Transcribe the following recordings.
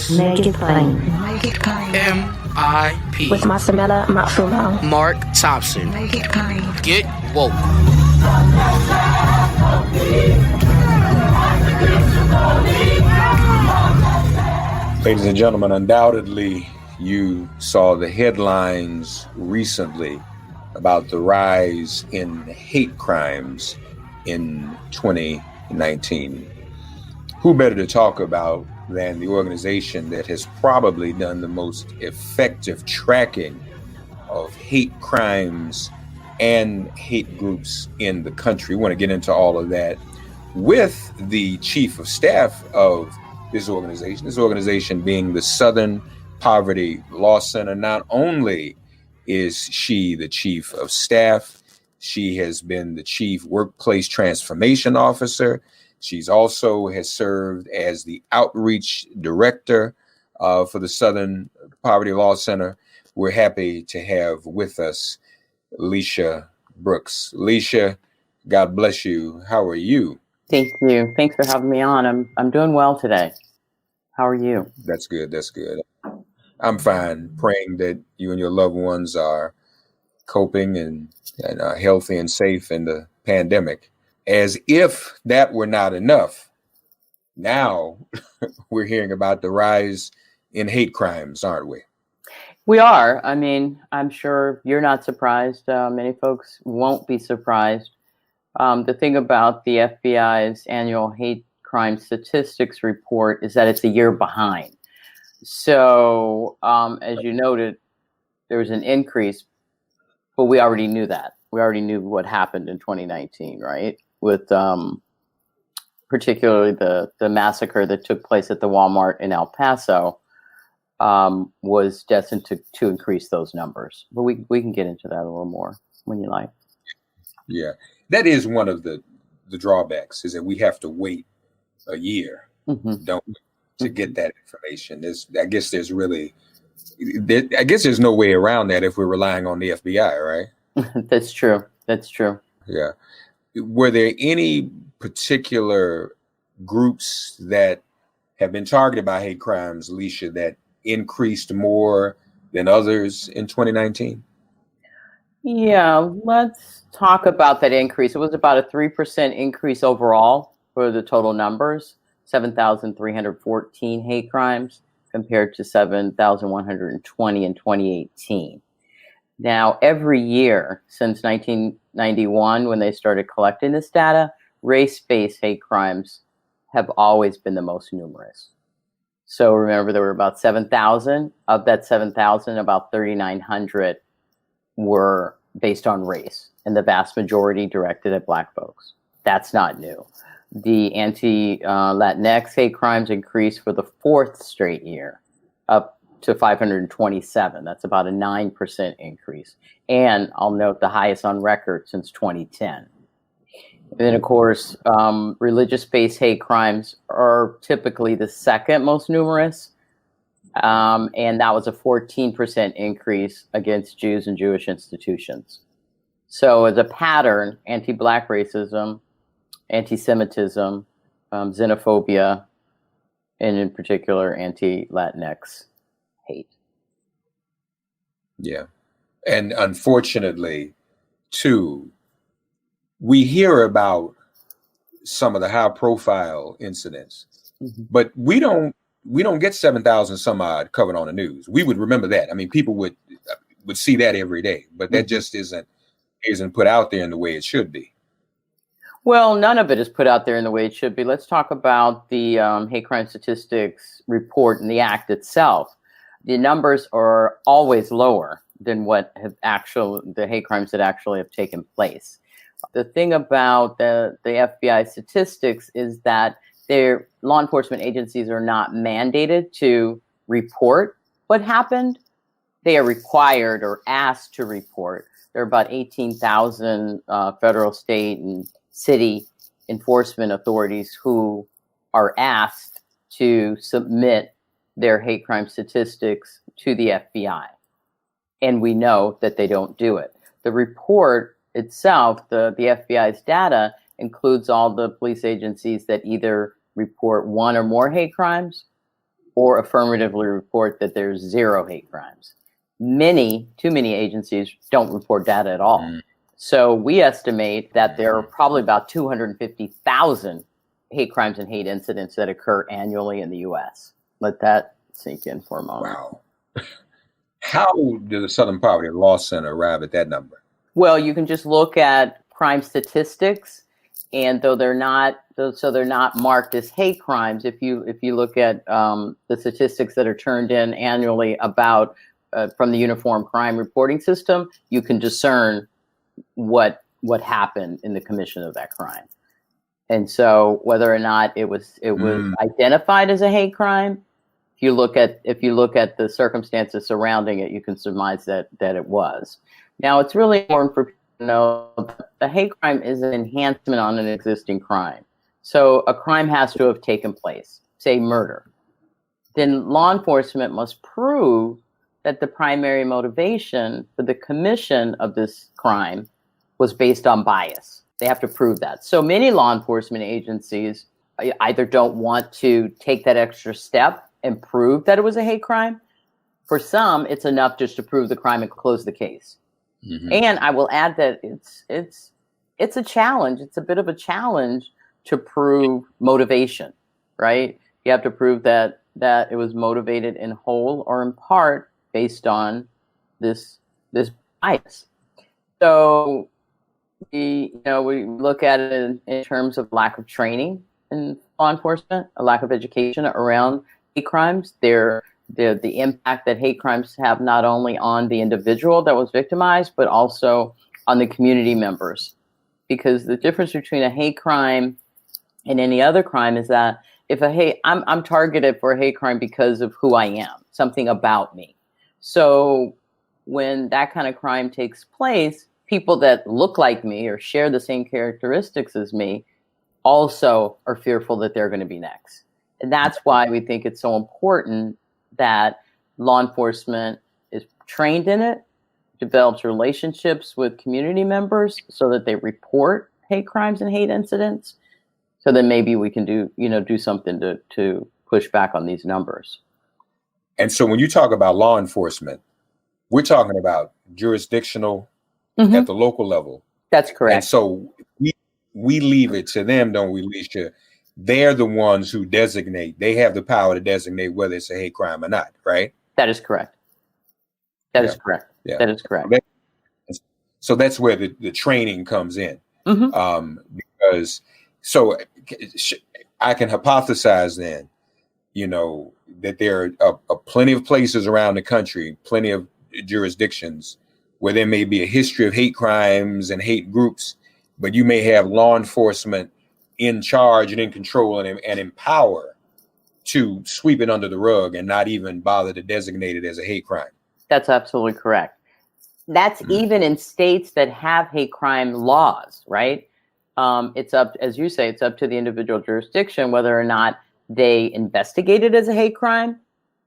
Books. Make it plain. Make it plain. MIP. With Masamela Matfumo. Mark Thompson. Make it plain. Get woke. Ladies and gentlemen, undoubtedly you saw the headlines recently about the rise in hate crimes in 2019. Who better to talk about than the organization that has probably done the most effective tracking of hate crimes and hate groups in the country? We want to get into all of that with the chief of staff of this organization being the Southern Poverty Law Center. Not only is she the chief of staff, she has been the chief workplace transformation officer. She's also has served as the outreach director for the Southern Poverty Law Center. We're happy to have with us Lecia Brooks. Lecia, God bless you. How are you? Thank you. Thanks for having me on. I'm doing well today. How are you? That's good. That's good. I'm fine. Praying that you and your loved ones are coping and are healthy and safe in the pandemic. As if that were not enough, now we're hearing about the rise in hate crimes, aren't we? We are. I mean, I'm sure you're not surprised. Many folks won't be surprised. The thing about the FBI's annual hate crime statistics report is that it's a year behind. So, as you noted, there was an increase, but we already knew that. We already knew what happened in 2019, right? With particularly the massacre that took place at the Walmart in El Paso was destined to increase those numbers. But we can get into that a little more when you like. Yeah, that is one of the drawbacks, is that we have to wait a year, don't we, to get that information. I guess there's no way around that if we're relying on the FBI, right? That's true. Yeah. Were there any particular groups that have been targeted by hate crimes, Lecia, that increased more than others in 2019? Yeah, let's talk about that increase. It was about a 3% increase overall for the total numbers, 7,314 hate crimes compared to 7,120 in 2018. Now, every year since 1991, when they started collecting this data, race-based hate crimes have always been the most numerous. So remember, there were about 7,000. Of that 7,000, about 3,900 were based on race, and the vast majority directed at Black folks. That's not new. The anti-Latinx hate crimes increased for the fourth straight year, up to 527. That's about a 9% increase. And I'll note the highest on record since 2010. And then, of course, religious-based hate crimes are typically the second most numerous. And that was a 14% increase against Jews and Jewish institutions. So as a pattern, anti-Black racism, anti-Semitism, xenophobia, and in particular, anti-Latinx hate. Yeah. And unfortunately, too, we hear about some of the high profile incidents, but we don't get 7,000 some odd covered on the news. We would remember that. I mean, people would see that every day, but that just isn't put out there in the way it should be. Well, none of it is put out there in the way it should be. Let's talk about the hate crime statistics report and the act itself. The numbers are always lower than what the hate crimes that actually have taken place. The thing about the FBI statistics is that their law enforcement agencies are not mandated to report what happened. They are required or asked to report. There are about 18,000 federal, state, and city enforcement authorities who are asked to submit their hate crime statistics to the FBI. And we know that they don't do it. The report itself, the FBI's data, includes all the police agencies that either report one or more hate crimes or affirmatively report that there's zero hate crimes. Too many agencies don't report data at all. So we estimate that there are probably about 250,000 hate crimes and hate incidents that occur annually in the U.S. Let that sink in for a moment. Wow. How did the Southern Poverty Law Center arrive at that number? Well, you can just look at crime statistics, and though they're not marked as hate crimes, if you look at the statistics that are turned in annually about from the Uniform Crime Reporting System, you can discern what happened in the commission of that crime. And so whether or not it was identified as a hate crime, if you look at the circumstances surrounding it, you can surmise that it was. Now, it's really important for people to know that the hate crime is an enhancement on an existing crime. So a crime has to have taken place, say murder. Then law enforcement must prove that the primary motivation for the commission of this crime was based on bias. They have to prove that. So many law enforcement agencies either don't want to take that extra step and prove that it was a hate crime. For some, it's enough just to prove the crime and close the case. Mm-hmm. And I will add that it's a challenge. It's a bit of a challenge to prove motivation, right? You have to prove that it was motivated in whole or in part based on this bias. So we look at it in terms of lack of training in law enforcement, a lack of education around hate crimes. The impact that hate crimes have not only on the individual that was victimized, but also on the community members. Because the difference between a hate crime and any other crime is that if I'm targeted for a hate crime because of who I am, something about me. So when that kind of crime takes place, people that look like me or share the same characteristics as me also are fearful that they're going to be next. And that's why we think it's so important that law enforcement is trained in it, develops relationships with community members so that they report hate crimes and hate incidents. So then maybe we can do something to push back on these numbers. And so when you talk about law enforcement, we're talking about jurisdictional at the local level. That's correct. And so we leave it to them, don't we, Lecia? They're the ones who designate. They have the power to designate whether it's a hate crime or not, right? That is correct. That is correct. Yeah. That is correct. So that's where the training comes in. Because so I can hypothesize then, that there are plenty of places around the country, plenty of jurisdictions where there may be a history of hate crimes and hate groups, but you may have law enforcement in charge and in control and in power to sweep it under the rug and not even bother to designate it as a hate crime. That's absolutely correct. That's even in states that have hate crime laws, right? It's up, as you say, it's up to the individual jurisdiction whether or not they investigate it as a hate crime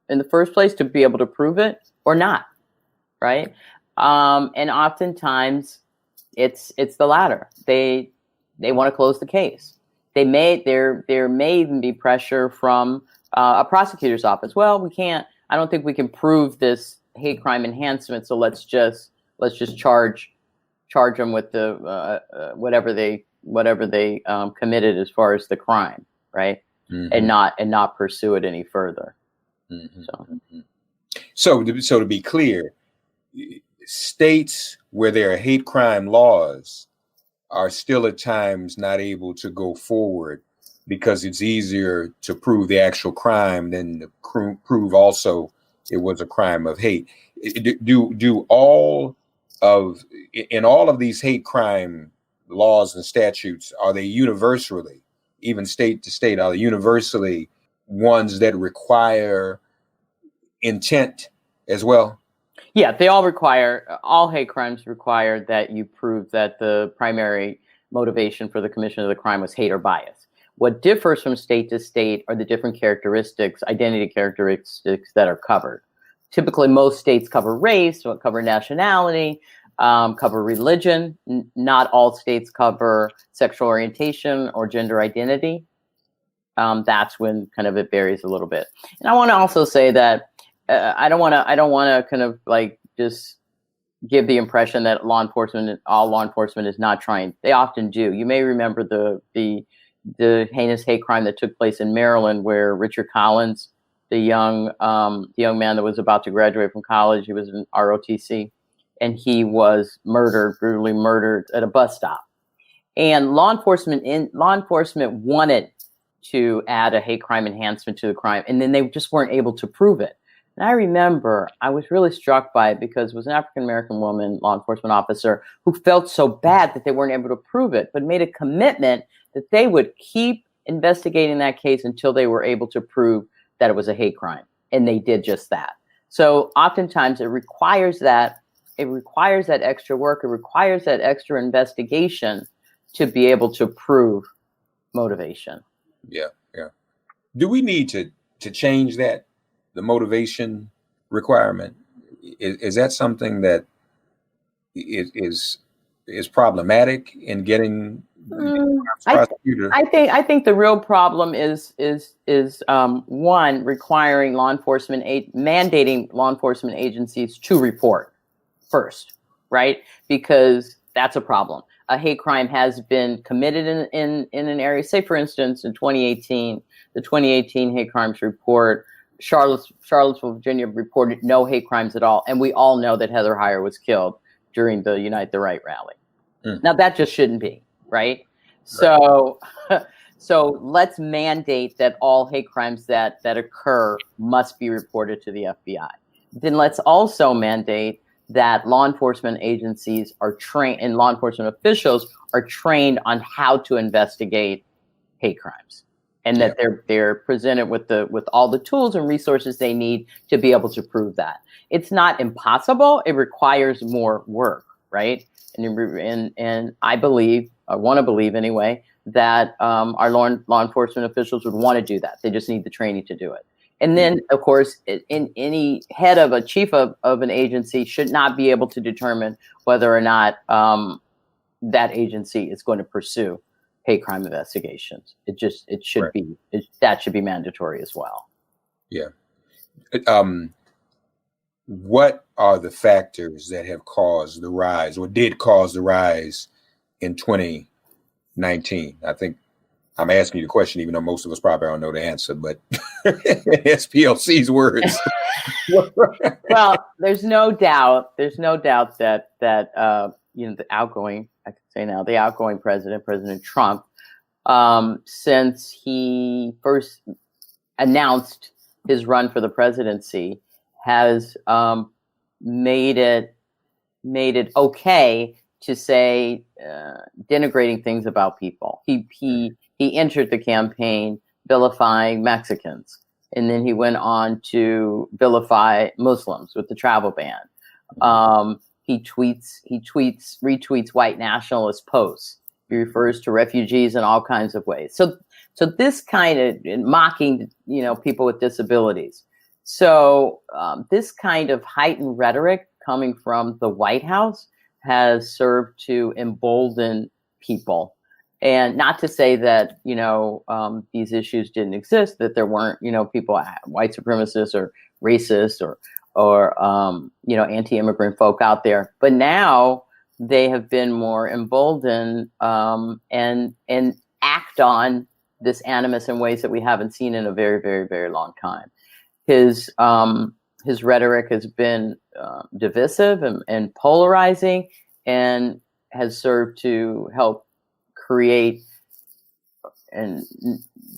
in the first place to be able to prove it or not, right? And oftentimes it's the latter. They want to close the case. There may even be pressure from a prosecutor's office. Well, I don't think we can prove this hate crime enhancement, so let's just charge them with the whatever they committed as far as the crime, right? And not pursue it any further. So to be clear, states where there are hate crime laws are still at times not able to go forward because it's easier to prove the actual crime than to prove also it was a crime of hate. Do all of these hate crime laws and statutes, are they universally, even state to state, are they universally ones that require intent as well? Yeah, all hate crimes require that you prove that the primary motivation for the commission of the crime was hate or bias. What differs from state to state are the different identity characteristics that are covered. Typically, most states cover race, cover nationality, cover religion. Not all states cover sexual orientation or gender identity. that's when kind of it varies a little bit. And I want to also say that I don't want to kind of like just give the impression that all law enforcement is not trying. They often do. You may remember the heinous hate crime that took place in Maryland, where Richard Collins, the young man that was about to graduate from college, he was in ROTC, and he was brutally murdered at a bus stop. And law enforcement wanted to add a hate crime enhancement to the crime, and then they just weren't able to prove it. And I remember I was really struck by it because it was an African-American woman, law enforcement officer, who felt so bad that they weren't able to prove it, but made a commitment that they would keep investigating that case until they were able to prove that it was a hate crime. And they did just that. So oftentimes it requires that extra work. It requires that extra investigation to be able to prove motivation. Yeah. Do we need to change that? The motivation requirement, is that something that is problematic in getting prosecutor? I think the real problem is one, requiring mandating law enforcement agencies to report first, right? Because that's a problem. A hate crime has been committed in an area. Say, for instance, in 2018, the 2018 hate crimes report. Charlottesville, Virginia reported no hate crimes at all. And we all know that Heather Heyer was killed during the Unite the Right rally. Now, that just shouldn't be, right? So let's mandate that all hate crimes that occur must be reported to the FBI. Then let's also mandate that law enforcement agencies are trained, and law enforcement officials are trained on how to investigate hate crimes. And that they're presented with all the tools and resources they need to be able to prove that. It's not impossible. It requires more work, right? And I want to believe anyway, that our law enforcement officials would want to do that. They just need the training to do it. And then, of course, in any head of a chief of an agency should not be able to determine whether or not that agency is going to pursue hate crime investigations. That should be mandatory as well. Yeah. What are the factors that have caused the rise, or did cause the rise, in 2019? I think I'm asking you the question, even though most of us probably don't know the answer, but SPLC's words. Well, there's no doubt that the outgoing president, President Trump, since he first announced his run for the presidency, has made it okay to say denigrating things about people. He entered the campaign vilifying Mexicans, and then he went on to vilify Muslims with the travel ban. He retweets white nationalist posts. He refers to refugees in all kinds of ways. So this kind of mocking, people with disabilities. So this kind of heightened rhetoric coming from the White House has served to embolden people. And not to say that, these issues didn't exist, that there weren't, people, white supremacists or racists or anti-immigrant folk out there. But now they have been more emboldened and act on this animus in ways that we haven't seen in a very, very, very long time. His rhetoric has been divisive and polarizing, and has served to help create and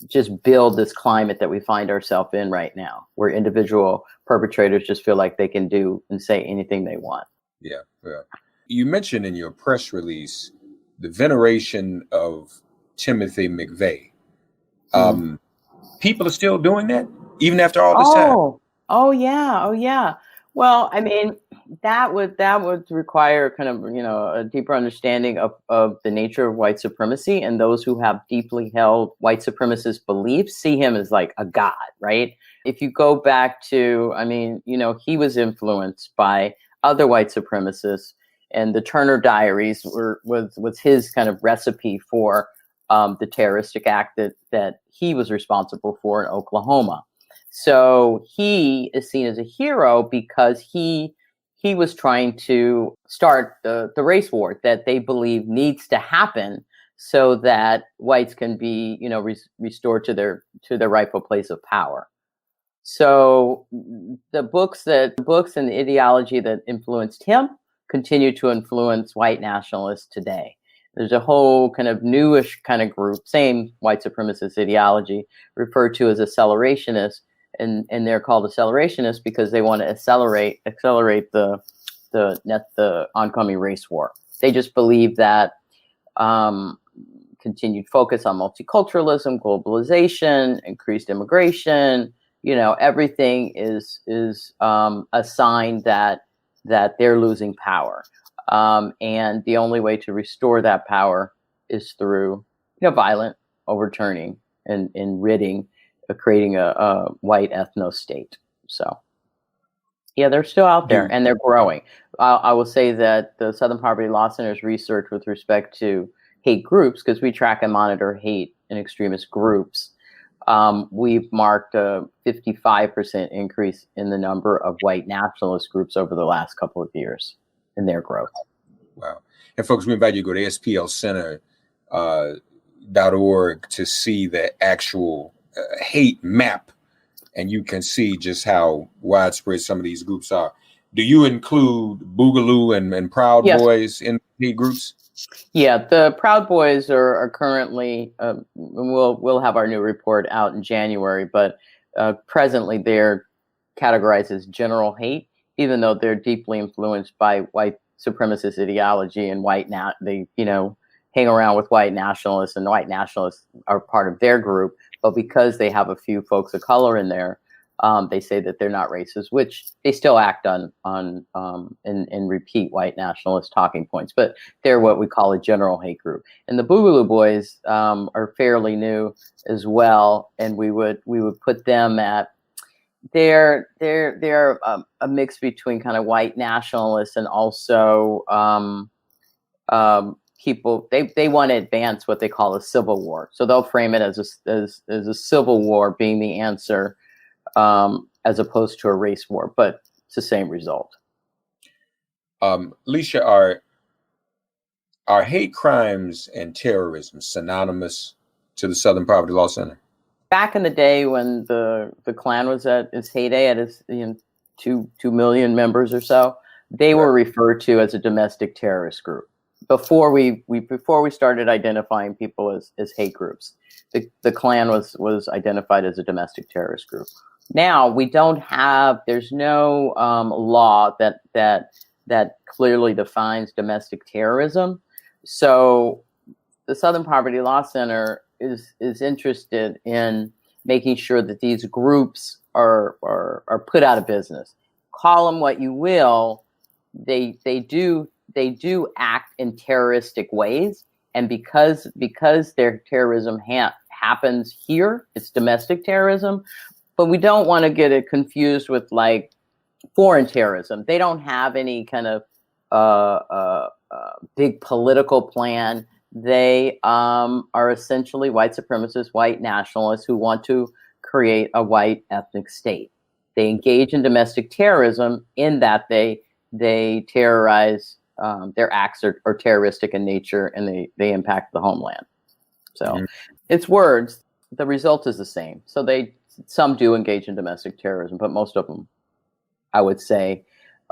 just build this climate that we find ourselves in right now, where individual perpetrators just feel like they can do and say anything they want. Yeah. You mentioned in your press release the veneration of Timothy McVeigh. People are still doing that even after all this time. Oh yeah. Well, I mean, that would require kind of, a deeper understanding of the nature of white supremacy, and those who have deeply held white supremacist beliefs see him as like a god, right? If you go back to, he was influenced by other white supremacists, and the Turner Diaries was his kind of recipe for the terroristic act that he was responsible for in Oklahoma. So he is seen as a hero because he was trying to start the race war that they believe needs to happen so that whites can be, restored to their rightful place of power. So the books and the ideology that influenced him continue to influence white nationalists today. There's a whole kind of newish kind of group, same white supremacist ideology, referred to as accelerationists, and they're called accelerationists because they want to accelerate the oncoming race war. They just believe that continued focus on multiculturalism, globalization, increased immigration, everything is a sign that they're losing power. And the only way to restore that power is through, violent overturning and ridding, creating a white ethno state. So, yeah, they're still out there and they're growing. I will say that the Southern Poverty Law Center's research with respect to hate groups, because we track and monitor hate and extremist groups, we've marked a 55% increase in the number of white nationalist groups over the last couple of years in their growth. Wow. And folks, we invite you to go to splcenter.org to see the actual hate map, and you can see just how widespread some of these groups are. Do you include Boogaloo and Proud Yes. Boys in hate groups? Yeah, the Proud Boys are currently, we'll have our new report out in January, but presently they're categorized as general hate, even though they're deeply influenced by white supremacist ideology and they hang around with white nationalists, and the white nationalists are part of their group. But because they have a few folks of color in there, they say that they're not racist, which they still act on and repeat white nationalist talking points. But they're what we call a general hate group. And the Boogaloo Boys are fairly new as well, and we would put them at they're a mix between kind of white nationalists and also people. They want to advance what they call a civil war, so they'll frame it as a civil war being the answer, as opposed to a race war, but it's the same result. Lecia, are hate crimes and terrorism synonymous to the Southern Poverty Law Center? Back in the day when the Klan was at its heyday, at its 2 million members or so, they were referred to as a domestic terrorist group. Before we started identifying people as hate groups, the Klan was identified as a domestic terrorist group. Now we don't have. There's no law that clearly defines domestic terrorism. So the Southern Poverty Law Center is interested in making sure that these groups are put out of business. Call them what you will, they do act in terroristic ways, and because their terrorism happens here, it's domestic terrorism. But we don't want to get it confused with like foreign terrorism. They don't have any kind of big political plan. They are essentially white supremacists, white nationalists who want to create a white ethnic state. They engage in domestic terrorism in that they terrorize. Their acts are terroristic in nature, and they impact the homeland. So it's words. The result is the same. So some do engage in domestic terrorism, but most of them, I would say,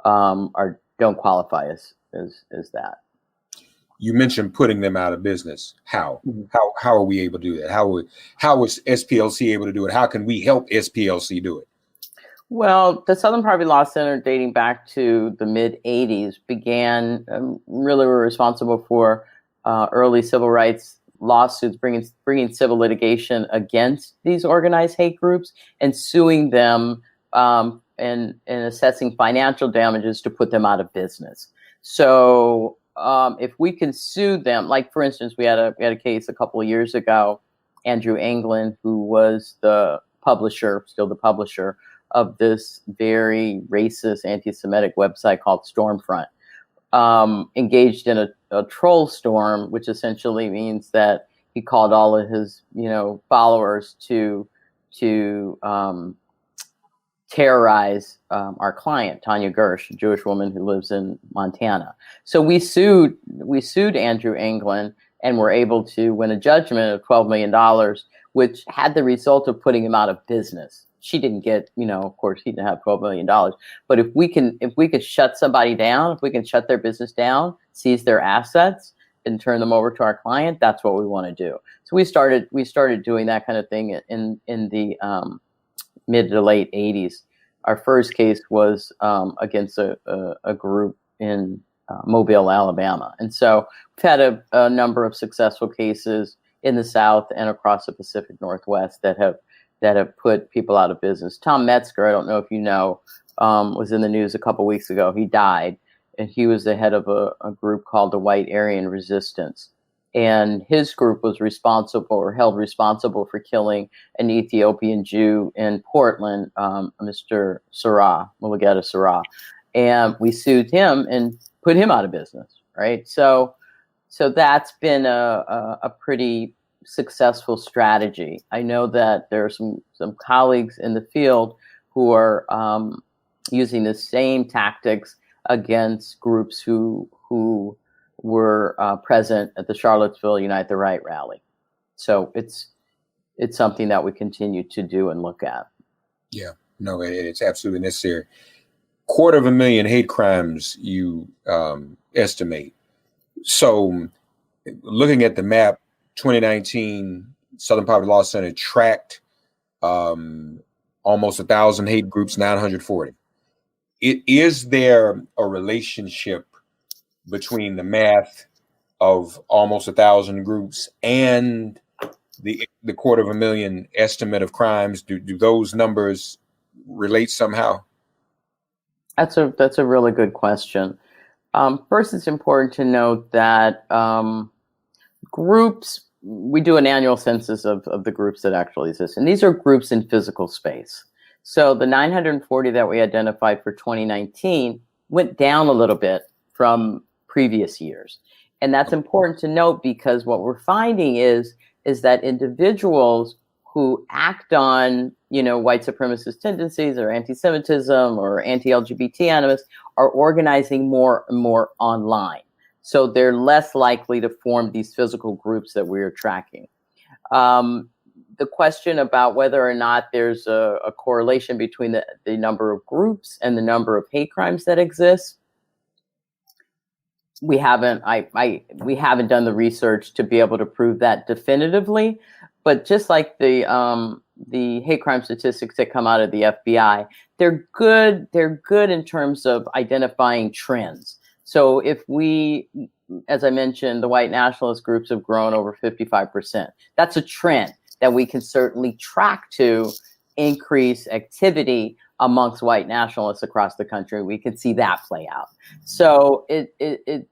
don't qualify as that. You mentioned putting them out of business. How? How are we able to do that? How is SPLC able to do it? How can we help SPLC do it? Well, the Southern Poverty Law Center, dating back to the mid-'80s, really were responsible for early civil rights lawsuits, bringing civil litigation against these organized hate groups and suing them and assessing financial damages to put them out of business. So if we can sue them, like for instance, we had a case a couple of years ago, Andrew Anglin, who was still the publisher of this very racist, anti-Semitic website called Stormfront, engaged in a troll storm, which essentially means that he called all of his, followers to terrorize our client, Tanya Gersh, a Jewish woman who lives in Montana. So we sued Andrew Anglin and were able to win a judgment of $12 million, which had the result of putting him out of business. She didn't get, of course, he didn't have $12 million. But if we could shut somebody down, if we can shut their business down, seize their assets, and turn them over to our client, that's what we want to do. So we started doing that kind of thing in the mid to late 80s. Our first case was against a group in Mobile, Alabama. And so we've had a number of successful cases in the South and across the Pacific Northwest that have put people out of business. Tom Metzger, I don't know if you know, was in the news a couple weeks ago. He died, and he was the head of a group called the White Aryan Resistance. And his group was held responsible for killing an Ethiopian Jew in Portland, Mr. Mulugeta Sarah. And we sued him and put him out of business, right? So that's been a pretty successful strategy. I know that there are some colleagues in the field who are using the same tactics against groups who were present at the Charlottesville Unite the Right rally. So it's something that we continue to do and look at. Yeah, no, it's absolutely necessary. 250,000 hate crimes, you estimate. So looking at the map, 2019 Southern Poverty Law Center tracked almost 1,000 hate groups, 940. Is there a relationship between the math of almost 1,000 groups and the 250,000 estimate of crimes? Do those numbers relate somehow? That's a really good question. First, it's important to note that groups, we do an annual census of the groups that actually exist, and these are groups in physical space. So the 940 that we identified for 2019 went down a little bit from previous years. And that's important to note because what we're finding is that individuals who act on, white supremacist tendencies or anti-Semitism or anti-LGBT animus are organizing more and more online. So they're less likely to form these physical groups that we're tracking. The question about whether or not there's a correlation between the number of groups and the number of hate crimes that exist, we haven't done the research to be able to prove that definitively. But just like the hate crime statistics that come out of the FBI, they're good in terms of identifying trends. So if we, as I mentioned, the white nationalist groups have grown over 55%. That's a trend that we can certainly track to increase activity amongst white nationalists across the country. We can see that play out. So it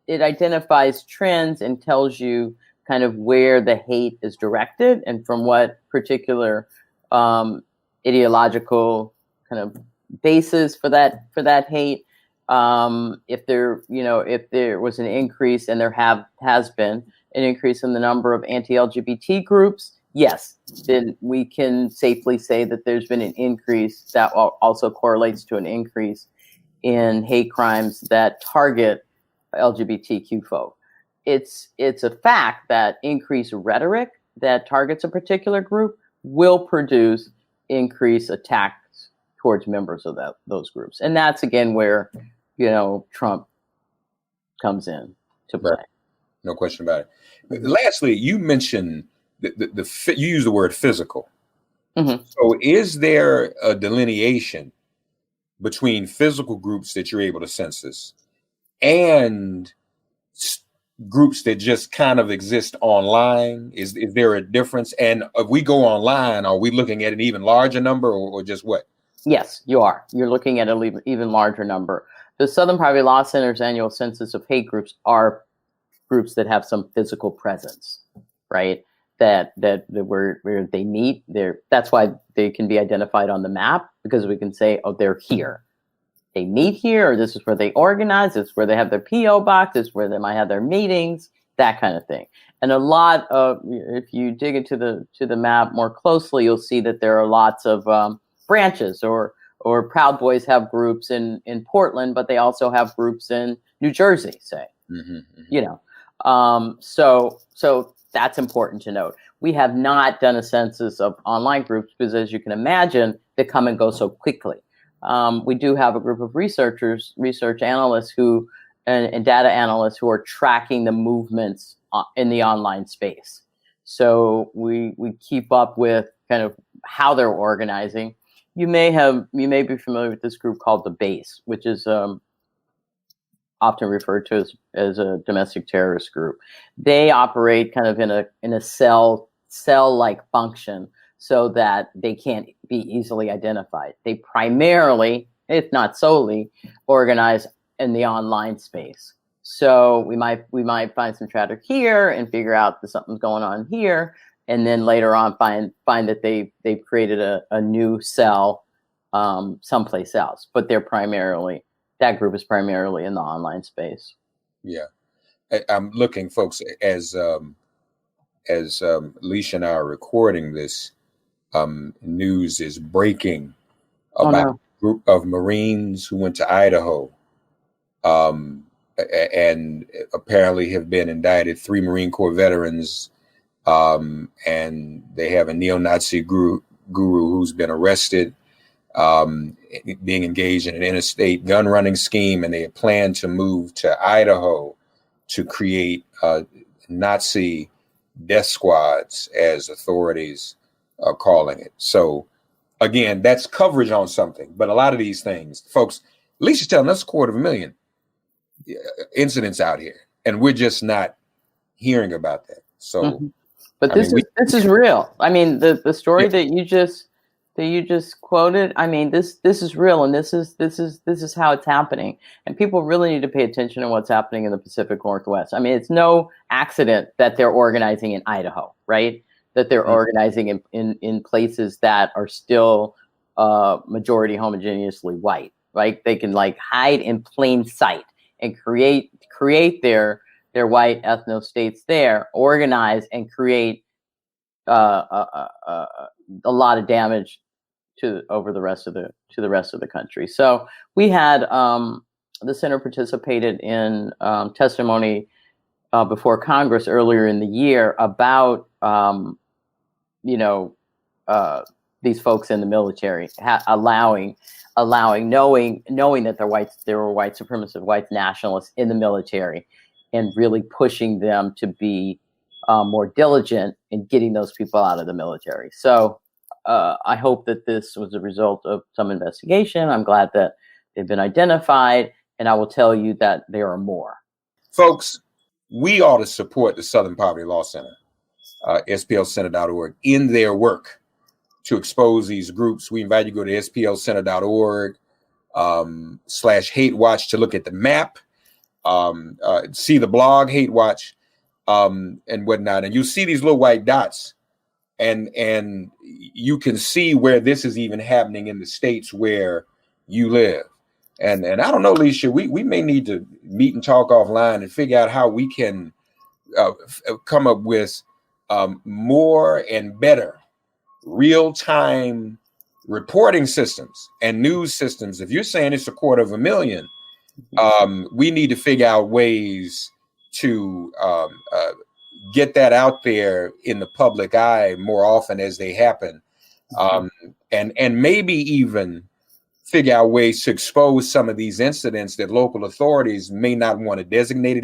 identifies trends and tells you kind of where the hate is directed and from what particular ideological kind of basis for that hate. If there was an increase, and there has been an increase in the number of anti-LGBT groups, yes, then we can safely say that there's been an increase that also correlates to an increase in hate crimes that target LGBTQ folk. It's a fact that increased rhetoric that targets a particular group will produce increased attacks towards members of those groups. And that's, again, where, Trump comes in to play. Right. No question about it. Lastly, you mentioned you use the word physical. Mm-hmm. So is there a delineation between physical groups that you're able to census and groups that just kind of exist online? Is there a difference? And if we go online, are we looking at an even larger number or just what? Yes, you are. You're looking at an even larger number. The Southern Poverty Law Center's annual census of hate groups are groups that have some physical presence, right? That where they meet. That's why they can be identified on the map, because we can say, oh, they're here. They meet here, or this is where they organize. It's where they have their PO box. It's where they might have their meetings. that kind of thing. And a lot of, if you dig into the map more closely, you'll see that there are lots of branches, or Proud Boys have groups in Portland, but they also have groups in New Jersey, say. You know, so that's important to note. We have not done a census of online groups because, as you can imagine, they come and go so quickly. We do have a group of research analysts and data analysts who are tracking the movements in the online space. So we keep up with kind of how they're organizing. You may be familiar with this group called the Base, which is often referred to as a domestic terrorist group. They operate kind of in a cell-like function so that they can't be easily identified. They primarily, if not solely, organize in the online space. So we might find some traffic here and figure out that something's going on here, and then later on find that they've created a new cell someplace else. But that group is primarily in the online space. Yeah, I'm looking, folks, as Lecia and I are recording this, news is breaking about a group of Marines who went to Idaho, and apparently have been indicted. 3 Marine Corps veterans, and they have a neo-Nazi guru who's been arrested, being engaged in an interstate gun running scheme, and they plan to move to Idaho to create Nazi death squads, as authorities are calling it. So again, that's coverage on something. But a lot of these things, folks, Lecia's telling us 250,000 incidents out here, and we're just not hearing about that. So, but this is real. I mean, the story that you just quoted, I mean, this is real, and this is how it's happening. And people really need to pay attention to what's happening in the Pacific Northwest. I mean, it's no accident that they're organizing in Idaho, right? That they're organizing in places that are still majority homogeneously white, right? They can like hide in plain sight and create their white ethno states there, organize and create a lot of damage to the rest of the country. So we had the center participated in testimony before Congress earlier in the year about these folks in the military allowing knowing that there were white supremacist, white nationalists in the military, and really pushing them to be more diligent in getting those people out of the military. So I hope that this was a result of some investigation. I'm glad that they've been identified, and I will tell you that there are more. Folks, we ought to support the Southern Poverty Law Center, SPLcenter.org, in their work to expose these groups. We invite you to go to SPLcenter.org /Hate Watch to look at the map, see the blog Hate Watch, and whatnot. And you see these little white dots, and you can see where this is even happening in the states where you live. And I don't know, Lecia, we may need to meet and talk offline and figure out how we can come up with more and better real-time reporting systems and news systems. If you're saying it's 250,000, we need to figure out ways to get that out there in the public eye more often as they happen, and maybe even figure out ways to expose some of these incidents that local authorities may not want to designate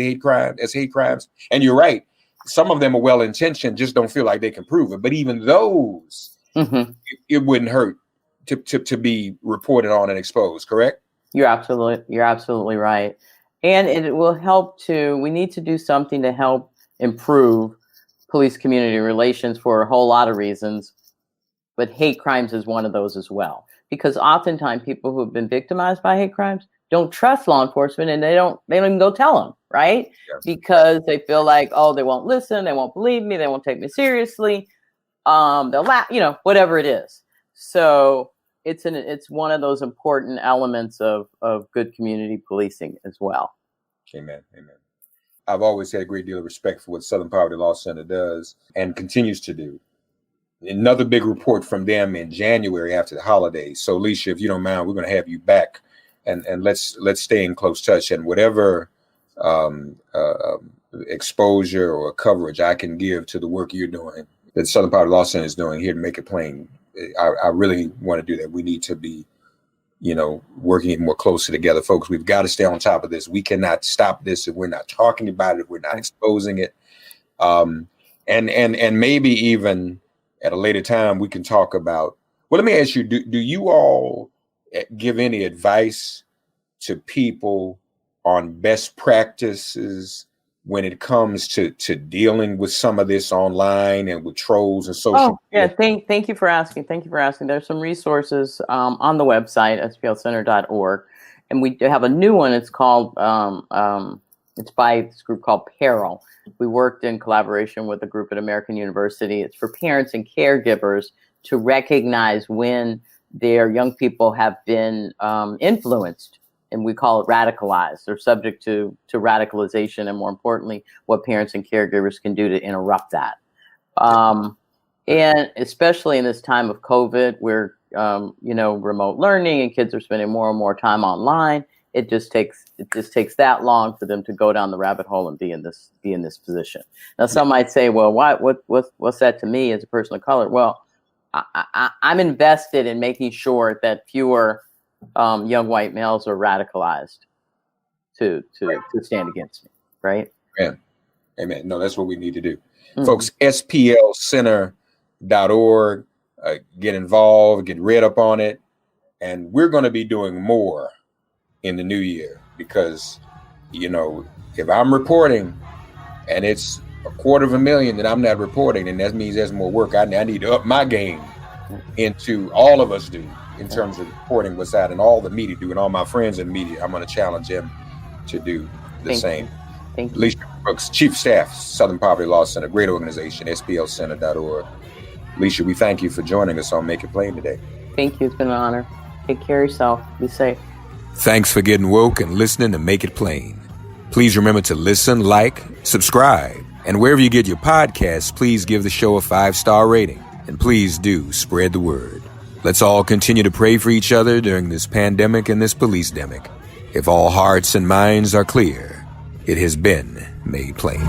as hate crimes. And you're right, some of them are well-intentioned, just don't feel like they can prove it. But even those, it wouldn't hurt to be reported on and exposed, correct? You're absolutely right. And it will help we need to do something to help improve police community relations for a whole lot of reasons. But hate crimes is one of those as well. Because oftentimes people who have been victimized by hate crimes don't trust law enforcement, and they don't even go tell them, right? Yeah. Because they feel like, oh, they won't listen, they won't believe me, they won't take me seriously. They'll laugh, whatever it is. So it's one of those important elements of good community policing as well. Amen. I've always had a great deal of respect for what Southern Poverty Law Center does and continues to do. Another big report from them in January after the holidays. So, Lecia, if you don't mind, we're going to have you back, and let's stay in close touch. And whatever exposure or coverage I can give to the work you're doing, that Southern Poverty Law Center is doing here to make it plain, I really want to do that. We need to be, working even more closely together, folks. We've got to stay on top of this. We cannot stop this if we're not talking about it, if we're not exposing it. And maybe even at a later time, we can talk about, well, let me ask you, do you all give any advice to people on best practices when it comes to dealing with some of this online and with trolls and social media? Thank you for asking. There's some resources on the website, splcenter.org. And we have a new one. It's called, it's by this group called Peril. We worked in collaboration with a group at American University. It's for parents and caregivers to recognize when their young people have been influenced, and we call it radicalized. They're subject to radicalization, and more importantly, what parents and caregivers can do to interrupt that. And especially in this time of COVID, where remote learning and kids are spending more and more time online, it just takes that long for them to go down the rabbit hole and be in this position. Now, some might say, well, what's that to me as a person of color? Well, I'm invested in making sure that fewer young white males are radicalized to stand against me, right? Amen. No, that's what we need to do. Mm-hmm. Folks, splcenter.org, get involved, get read up on it, and we're going to be doing more in the new year because, if I'm reporting and it's 250,000 that I'm not reporting, then that means there's more work. I need to up my game into all of us do in terms of reporting what's out, and all the media do, and all my friends in media. I'm going to challenge them to do the same. Thank you. Lecia Brooks, Chief of Staff, Southern Poverty Law Center, great organization, splcenter.org. Lecia, we thank you for joining us on Make It Plain today. Thank you. It's been an honor. Take care of yourself. Be safe. Thanks for getting woke and listening to Make It Plain. Please remember to listen, like, subscribe, and wherever you get your podcasts, please give the show a 5-star rating. And please do spread the word. Let's all continue to pray for each other during this pandemic and this police-demic. If all hearts and minds are clear, it has been made plain.